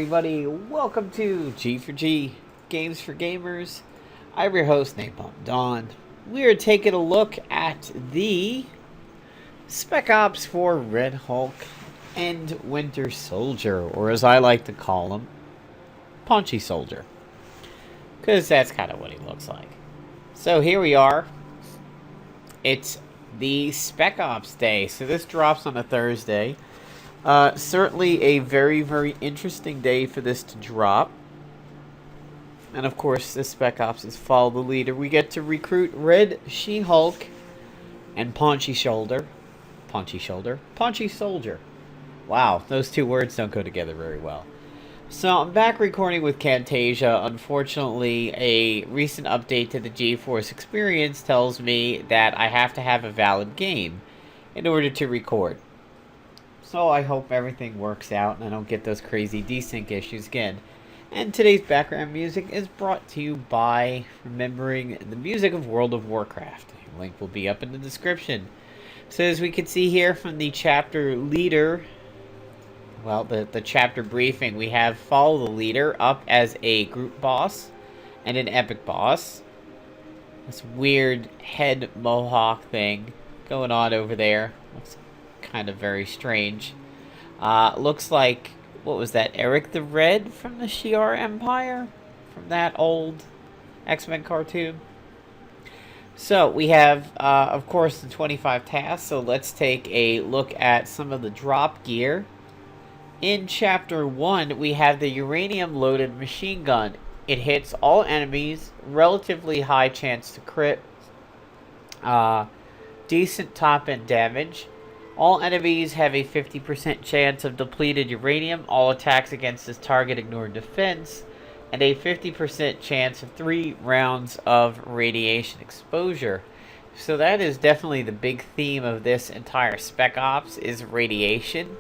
everybody? Welcome to G for G, Games for Gamers. I'm your host, Napalm Dawn. We are taking a look at the Spec Ops for Red Hulk and Winter Soldier, or as I like to call him, Pudgy Soldier. Because that's kind of what he looks like. So here we are. It's the Spec Ops Day, so this drops on a Thursday. Certainly a very, very interesting day for this to drop. And of course, this Spec Ops is follow the leader. We get to recruit Red She-Hulk and Pudgy Soldier. Pudgy Soldier. Wow, those two words don't go together very well. So I'm back recording with Camtasia. Unfortunately, a recent update to the GeForce Experience tells me that I have to have a valid game in order to record. So I hope everything works out and I don't get those crazy desync issues again. And today's background music is brought to you by remembering the music of World of Warcraft. The link will be up in the description. So as we can see here from the chapter leader, well, the chapter briefing, we have follow the leader up as a group boss and an epic boss. This weird head mohawk thing going on over there. Looks kind of very strange. Looks like, what was that, Eric the Red from the Shi'ar Empire? From that old X-Men cartoon? So, we have, of course, the 25 tasks, so let's take a look at some of the drop gear. In Chapter 1, we have the uranium-loaded machine gun. It hits all enemies, relatively high chance to crit, decent top-end damage. All enemies have a 50% chance of depleted uranium. All attacks against this target ignore defense. And a 50% chance of 3 rounds of radiation exposure. So that is definitely the big theme of this entire Spec Ops, is radiation.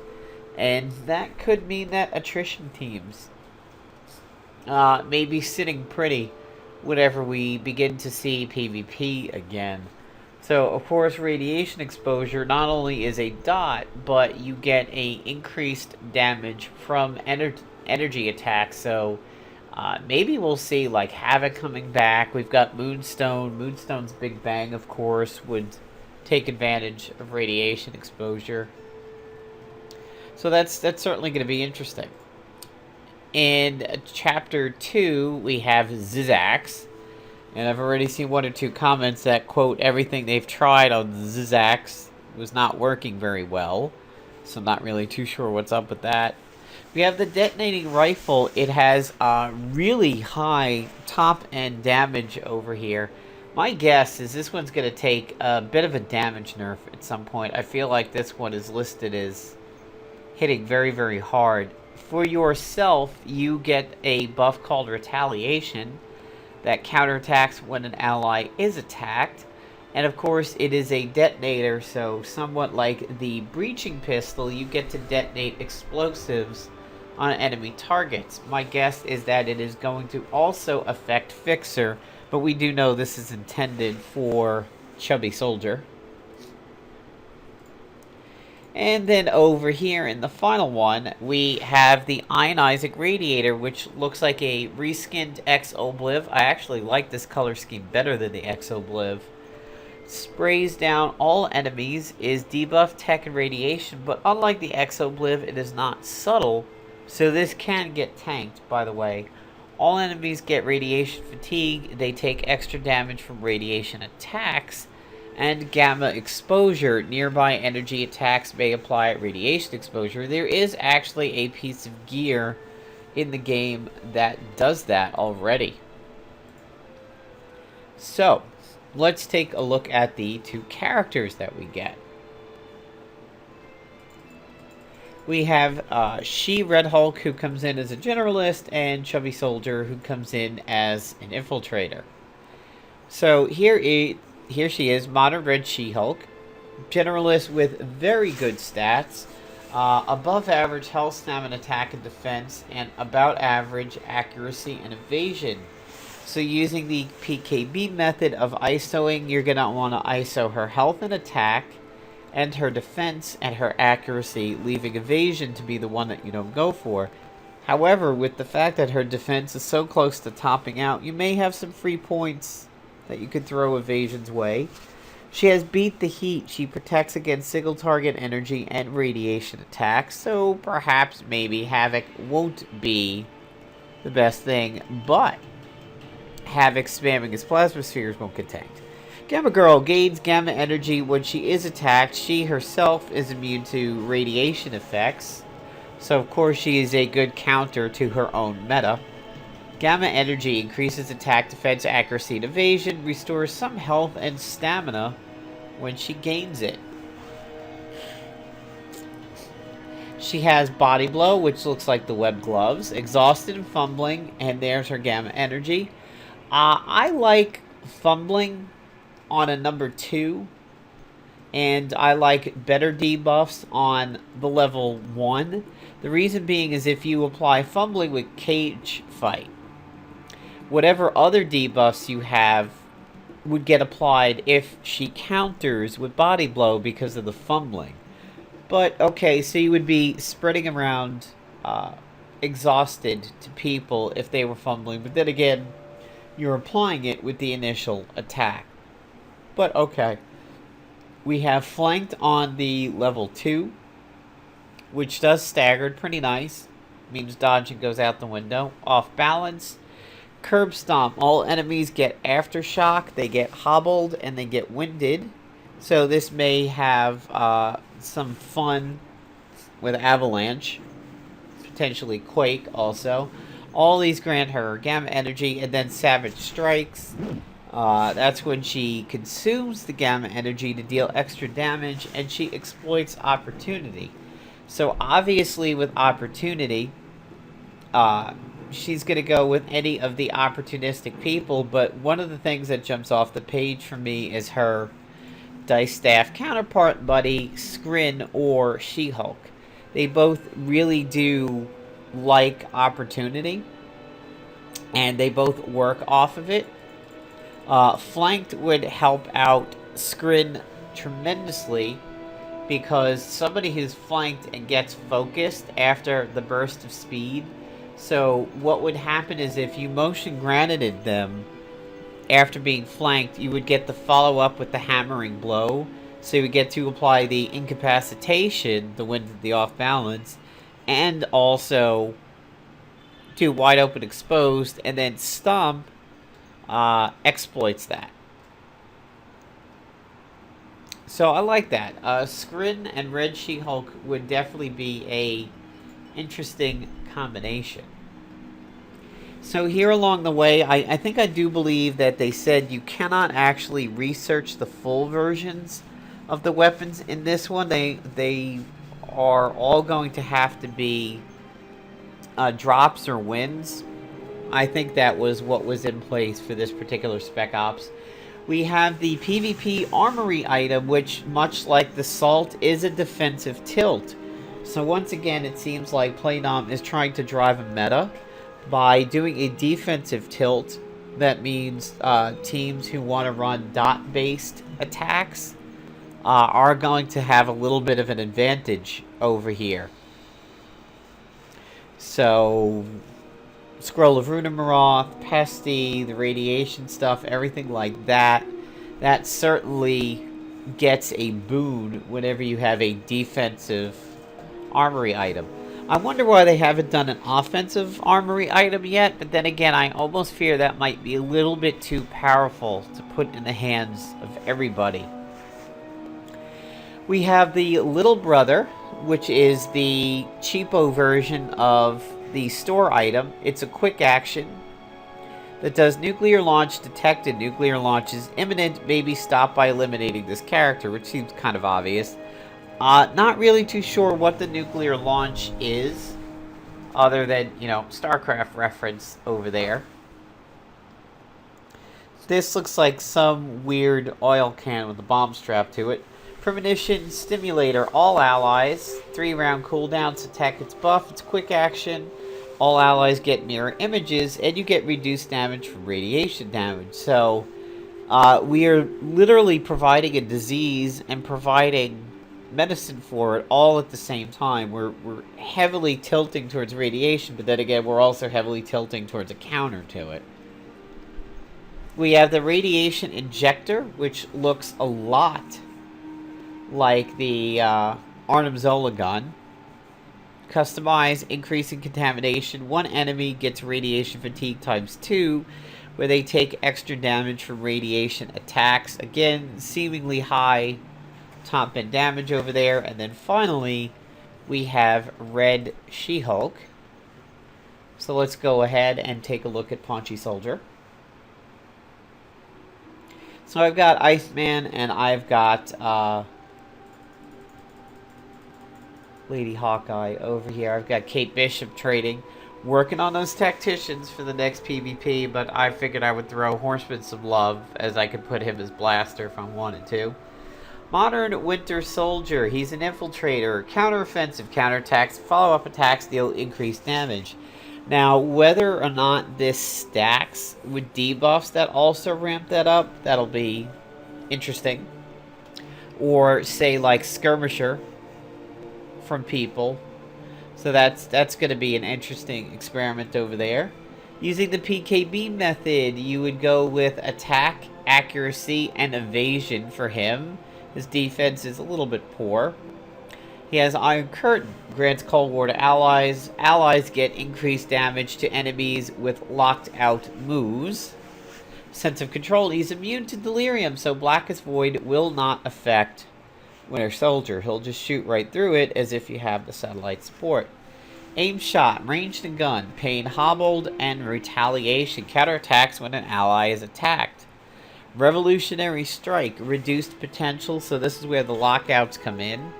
And that could mean that attrition teams may be sitting pretty whenever we begin to see PvP again. So, of course, radiation exposure not only is a dot, but you get a increased damage from energy attacks. So, maybe we'll see, like, Havoc coming back. We've got Moonstone. Moonstone's Big Bang, of course, would take advantage of radiation exposure. So that's certainly going to be interesting. In Chapter 2, we have Zzax. And I've already seen 1 or 2 comments that, quote, everything they've tried on Zzax was not working very well. So I'm not really too sure what's up with that. We have the detonating rifle. It has really high top-end damage over here. My guess is this one's going to take a bit of a damage nerf at some point. I feel like this one is listed as hitting very, very hard. For yourself, you get a buff called Retaliation that counterattacks when an ally is attacked. And of course, it is a detonator, so somewhat like the breaching pistol, you get to detonate explosives on enemy targets. My guess is that it is going to also affect Fixer, but we do know this is intended for Chubby Soldier. And then over here in the final one, we have the Ionizing Radiator, which looks like a reskinned X-Obliv. I actually like this color scheme better than the X-Obliv. Sprays down all enemies, is debuff, tech, and radiation, but unlike the X-Obliv, it is not subtle, so this can get tanked, by the way. All enemies get radiation fatigue, they take extra damage from radiation attacks, and gamma exposure. Nearby energy attacks may apply radiation exposure. There is actually a piece of gear in the game that does that already. So, let's take a look at the 2 characters that we get. We have Red Hulk, who comes in as a generalist, and Chubby Soldier, who comes in as an infiltrator. So here she is, Modern Red She-Hulk, generalist with very good stats, above average health, stamina, attack, and defense, and about average accuracy and evasion. So using the PKB method of ISOing, you're going to want to ISO her health and attack, and her defense and her accuracy, leaving evasion to be the one that you don't go for. However, with the fact that her defense is so close to topping out, you may have some free points that you could throw evasion's way. She has Beat the Heat. She protects against single target energy and radiation attacks, so perhaps maybe Havoc won't be the best thing, but Havoc spamming his plasma spheres won't get tanked. Gamma Girl gains gamma energy when she is attacked. She herself is immune to radiation effects, so of course she is a good counter to her own meta. Gamma energy increases attack, defense, accuracy, and evasion, restores some health and stamina when she gains it. She has Body Blow, which looks like the web gloves, Exhausted and Fumbling, and there's her gamma energy. I like Fumbling on a number 2, and I like better debuffs on the level 1. The reason being is if you apply Fumbling with Cage Fight, whatever other debuffs you have would get applied if she counters with Body Blow because of the Fumbling. But, okay, so you would be spreading around Exhausted to people if they were Fumbling, but then again, you're applying it with the initial attack. But, okay. We have Flanked on the level 2, which does staggered pretty nice. Means dodging goes out the window. Off Balance. Curb Stomp. All enemies get Aftershock, they get Hobbled, and they get Winded. So this may have some fun with Avalanche. Potentially Quake also. All these grant her Gamma Energy, and then Savage Strikes. That's when she consumes the Gamma Energy to deal extra damage, and she exploits Opportunity. So obviously with Opportunity, she's going to go with any of the opportunistic people, but one of the things that jumps off the page for me is her Dice Staff counterpart buddy, Skrin or She-Hulk. They both really do like Opportunity, and they both work off of it. Flanked would help out Skrin tremendously, because somebody who's flanked and gets focused after the burst of speed. So what would happen is if you motion granted them after being flanked, you would get the follow-up with the hammering blow. So you would get to apply the incapacitation, the wind, the off balance, and also do wide open exposed, and then Stomp exploits that. So I like that. Skrin and Red She-Hulk would definitely be a interesting combination. So here along the way, I think I do believe that they said you cannot actually research the full versions of the weapons in this one. They are all going to have to be drops or wins. I think that was what was in place for this particular Spec Ops. We have the PvP Armory item, which, much like the Salt, is a defensive tilt. So once again, it seems like Playdom is trying to drive a meta by doing a defensive tilt. That means teams who want to run dot-based attacks are going to have a little bit of an advantage over here. So Scroll of Runamaroth, Pesty, the radiation stuff, everything like that, that certainly gets a boon whenever you have a defensive armory item. I wonder why they haven't done an offensive armory item yet, but then again, I almost fear that might be a little bit too powerful to put in the hands of everybody. We have the Little Brother, which is the cheapo version of the store item. It's a quick action that does nuclear launch detected. Nuclear launch is imminent, may be stopped by eliminating this character, which seems kind of obvious. Not really too sure what the nuclear launch is, other than, you know, StarCraft reference over there. This looks like some weird oil can with a bomb strapped to it. Premonition Stimulator, all allies, 3-round cooldowns, attack its buff, it's quick action. All allies get mirror images, and you get reduced damage from radiation damage. So, we are literally providing a disease and providing medicine for it all at the same time. We're heavily tilting towards radiation, but then again, we're also heavily tilting towards a counter to it. We have the radiation injector, which looks a lot like the Arnim Zola gun. Customize, increasing contamination. One enemy gets radiation fatigue ×2, where they take extra damage from radiation attacks. Again, seemingly high top end damage over there. And then finally, we have Red She-Hulk. So let's go ahead and take a look at Pudgy Soldier. So I've got Iceman and I've got Lady Hawkeye over here. I've got Kate Bishop trading, working on those tacticians for the next PvP, but I figured I would throw Horseman some love, as I could put him as Blaster if I wanted to. Modern Winter Soldier. He's an infiltrator. Counter-offensive, counterattacks, follow-up attacks deal increased damage. Now, whether or not this stacks with debuffs that also ramp that up, that'll be interesting. Or, say, like Skirmisher from people. So that's going to be an interesting experiment over there. Using the PKB method, you would go with attack, accuracy, and evasion for him. His defense is a little bit poor. He has Iron Curtain, grants Cold War to allies. Allies get increased damage to enemies with locked out moves. Sense of control, he's immune to delirium, so Blackest Void will not affect Winter Soldier. He'll just shoot right through it as if you have the satellite support. Aim shot, ranged and gun, pain hobbled, and retaliation. Counterattacks when an ally is attacked. Revolutionary strike, reduced potential, so this is where the lockouts come in.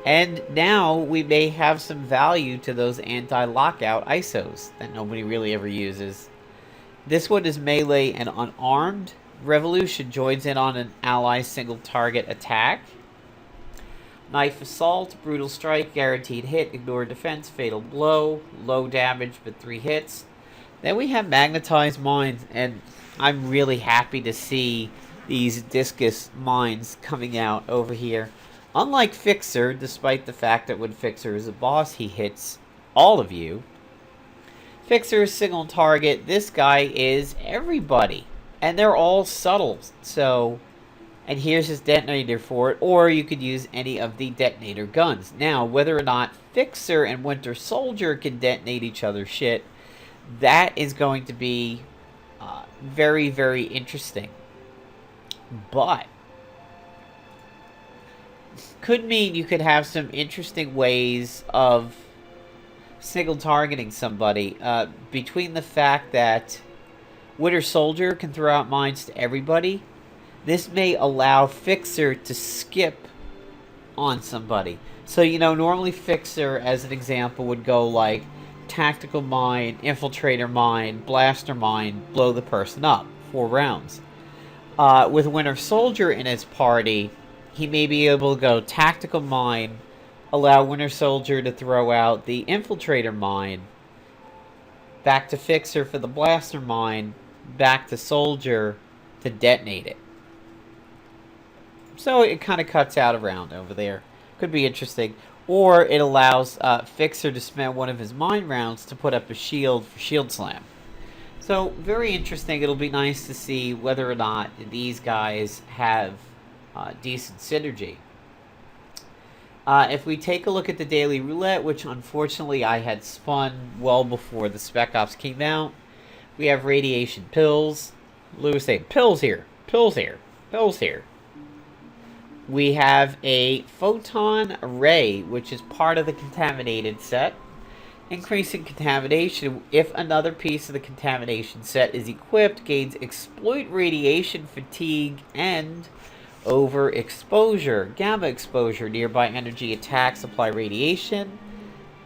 And now we may have some value to those anti-lockout ISOs that nobody really ever uses. This one is melee and unarmed. Revolution joins in on an ally single target attack. Knife Assault, Brutal Strike, Guaranteed Hit, Ignore Defense, Fatal Blow, low damage but 3 hits. Then we have Magnetized Mines, and I'm really happy to see these Discus Mines coming out over here. Unlike Fixer, despite the fact that when Fixer is a boss, he hits all of you. Fixer is single target. This guy is everybody. And they're all subtle. So, and here's his detonator for it. Or you could use any of the detonator guns. Now, whether or not Fixer and Winter Soldier can detonate each other's shit, that is going to be very, very interesting. But could mean you could have some interesting ways of single targeting somebody. Between the fact that Winter Soldier can throw out mines to everybody, this may allow Fixer to skip on somebody. So, you know, normally Fixer, as an example, would go like tactical mine, infiltrator mine, blaster mine, blow the person up, 4 rounds. With Winter Soldier in his party, he may be able to go tactical mine, allow Winter Soldier to throw out the infiltrator mine, back to Fixer for the blaster mine, back to Soldier to detonate it. So it kind of cuts out a round over there. Could be interesting. Or it allows Fixer to spend one of his mine rounds to put up a shield for shield slam. So very interesting. It'll be nice to see whether or not these guys have decent synergy. If we take a look at the daily roulette, which unfortunately I had spun well before the Spec Ops came out, we have radiation pills. Lewis saying, pills here, pills here, pills here. We have a photon array, which is part of the contaminated set. Increasing contamination. If another piece of the contamination set is equipped, gains exploit radiation fatigue and overexposure. Gamma exposure. Nearby energy attacks apply radiation.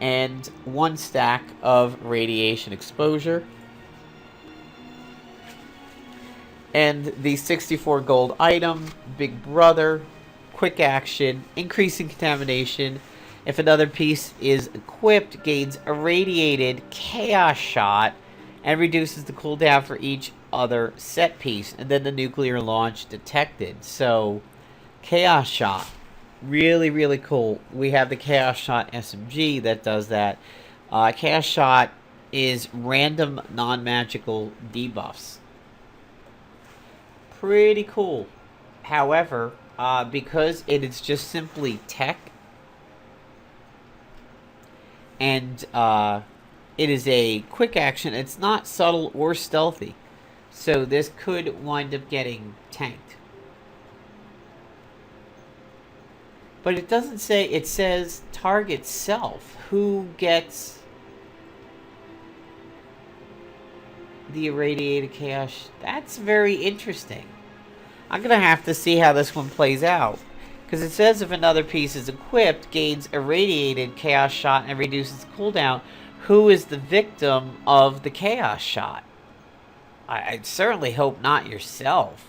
And 1 stack of radiation exposure. And the 64 gold item, Big Brother, quick action, increasing contamination. If another piece is equipped, gains irradiated chaos shot and reduces the cooldown for each other set piece. And then the nuclear launch detected. So, chaos shot. Really, really cool. We have the Chaos Shot SMG that does that. Chaos Shot is random non-magical debuffs. Pretty cool. However, because it is just simply tech, and it is a quick action, it's not subtle or stealthy. So this could wind up getting tanked. But it doesn't say, it says target self. Who gets the irradiated chaos? That's very interesting. I'm going to have to see how this one plays out. Because it says if another piece is equipped, gains irradiated chaos shot and reduces cooldown. Who is the victim of the chaos shot? I certainly hope not yourself.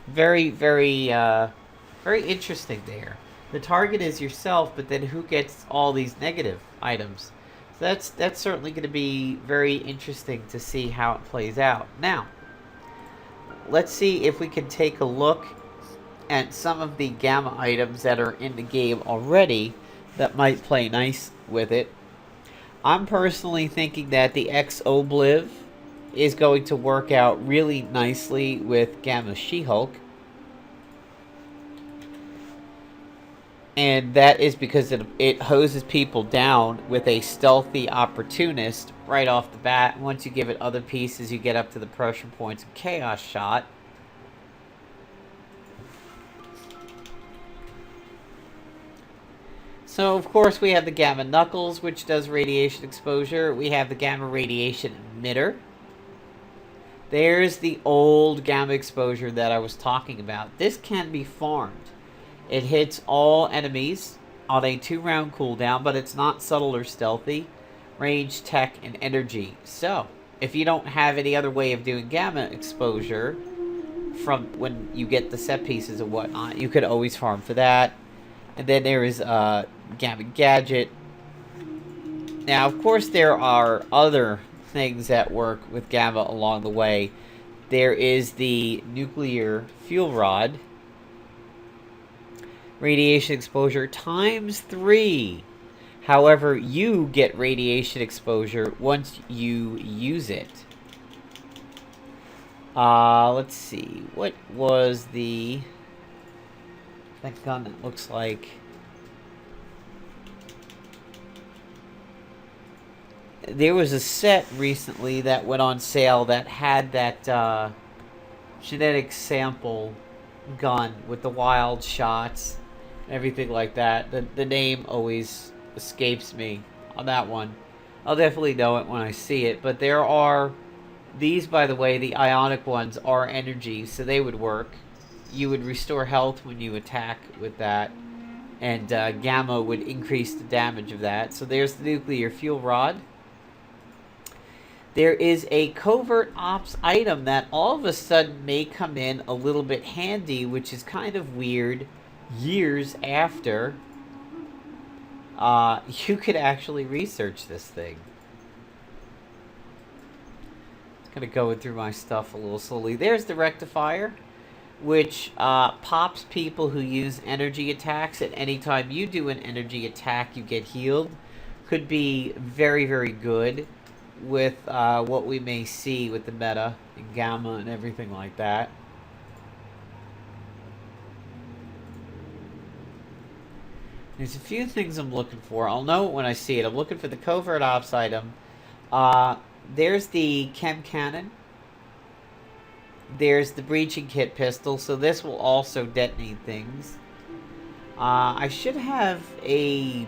Very, very, very interesting there. The target is yourself, but then who gets all these negative items? So that's certainly going to be very interesting to see how it plays out. Now, let's see if we can take a look at some of the gamma items that are in the game already that might play nice with it. I'm personally thinking that the X-Obliv is going to work out really nicely with Gamma She-Hulk. And that is because it hoses people down with a stealthy opportunist right off the bat. Once you give it other pieces, you get up to the pressure points of Chaos Shot. So, of course, we have the Gamma Knuckles, which does radiation exposure. We have the Gamma Radiation Emitter. There's the old Gamma Exposure that I was talking about. This can be farmed. It hits all enemies on a 2-round cooldown, but it's not subtle or stealthy. Range, tech, and energy. So, if you don't have any other way of doing Gamma Exposure from when you get the set pieces and whatnot, you could always farm for that. And then there is Gamma Gadget. Now, of course, there are other things that work with Gamma along the way. There is the Nuclear Fuel Rod. Radiation exposure times 3. However, you get radiation exposure once you use it. Let's see. What was that gun that looks like... There was a set recently that went on sale that had that genetic sample gun with the wild shots, everything like that. The name always escapes me on that one. I'll definitely know it when I see it. But there are these, by the way, the ionic ones are energy, so they would work. You would restore health when you attack with that, and Gamma would increase the damage of that. So there's the Nuclear Fuel Rod. There is a covert ops item that all of a sudden may come in a little bit handy, which is kind of weird. Years after, you could actually research this thing. Just gonna go through my stuff a little slowly. There's the rectifier, which pops people who use energy attacks. At any time you do an energy attack, you get healed. Could be very, very good with what we may see with the meta and Gamma and everything like that. There's a few things I'm looking for. I'll know it when I see it. I'm looking for the covert ops item. There's the chem cannon. There's the breaching kit pistol, so this will also detonate things. I should have a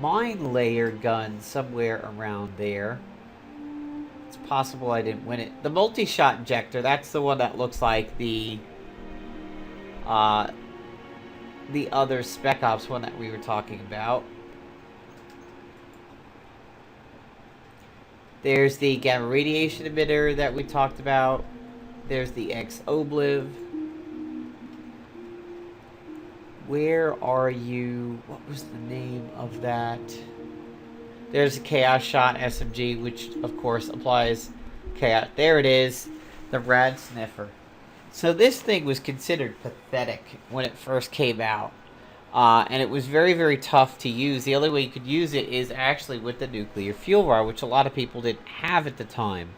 mine layer gun somewhere around there. It's possible I didn't win it. The multi-shot injector, that's the one that looks like the other Spec Ops one that we were talking about. There's the gamma radiation emitter that we talked about. There's the X-Obliv. Where are you? What was the name of that? There's a Chaos Shot SMG, which of course applies chaos. There it is, the Rad Sniffer. So this thing was considered pathetic when it first came out. And it was very, very tough to use. The only way you could use it is actually with the nuclear fuel rod, which a lot of people didn't have at the time.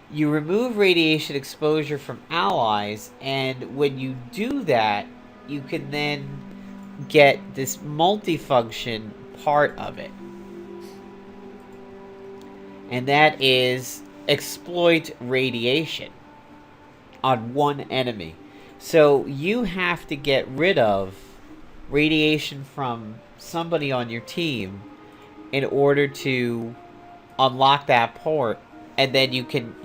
You remove radiation exposure from allies, and when you do that, you can then get this multifunction part of it. And that is exploit radiation on one enemy. So you have to get rid of radiation from somebody on your team in order to unlock that port, and then you can,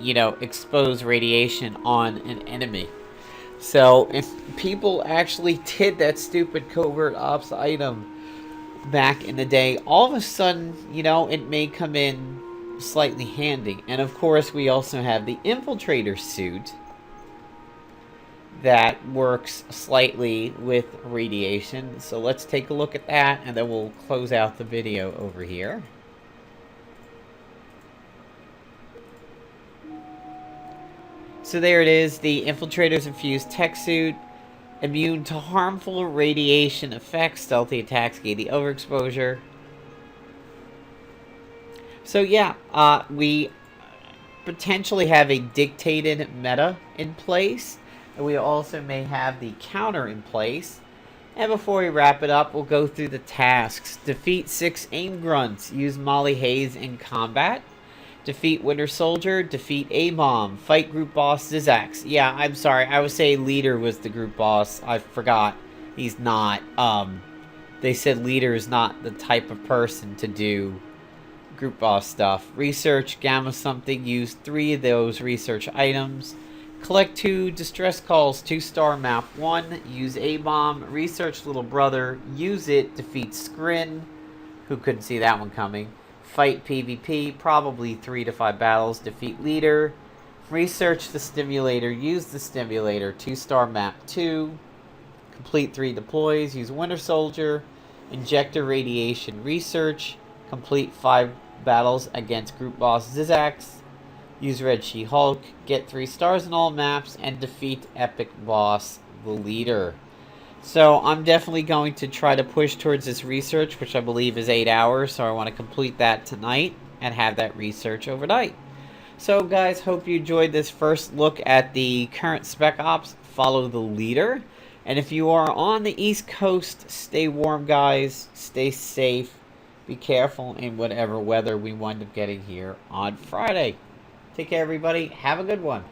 expose radiation on an enemy. So if people actually did that stupid covert ops item back in the day, all of a sudden, it may come in slightly handy. And of course, we also have the infiltrator suit that works slightly with radiation. So let's take a look at that, and then we'll close out the video over here. So there it is, the Infiltrator's Infused Tech Suit, immune to harmful radiation effects, stealthy attacks, gain the overexposure. So yeah, we potentially have a dictated meta in place, and we also may have the counter in place. And before we wrap it up, we'll go through the tasks. Defeat 6 aim grunts, use Molly Hayes in combat. Defeat Winter Soldier, defeat A-Bomb, fight group boss Zzax. Yeah, I'm sorry, I would say Leader was the group boss. I forgot. He's not. They said Leader is not the type of person to do group boss stuff. Research Gamma something, use 3 of those research items. Collect 2 distress calls, 2-star map 1, use A-Bomb, research Little Brother, use it, defeat Scrin, who couldn't see that one coming. Fight PvP, probably 3 to 5 battles, defeat Leader, research the Stimulator, use the Stimulator, 2-star map 2, complete 3 deploys, use Winter Soldier, Injector Radiation Research, complete 5 battles against group boss Zzax, use Red She-Hulk, get 3 stars in all maps, and defeat epic boss, the Leader. So I'm definitely going to try to push towards this research, which I believe is 8 hours, so I want to complete that tonight and have that research overnight. So guys, hope you enjoyed this first look at the current Spec Ops. Follow the Leader. And if you are on the East Coast, stay warm guys, stay safe, be careful in whatever weather we wind up getting here on Friday. Take care everybody, have a good one.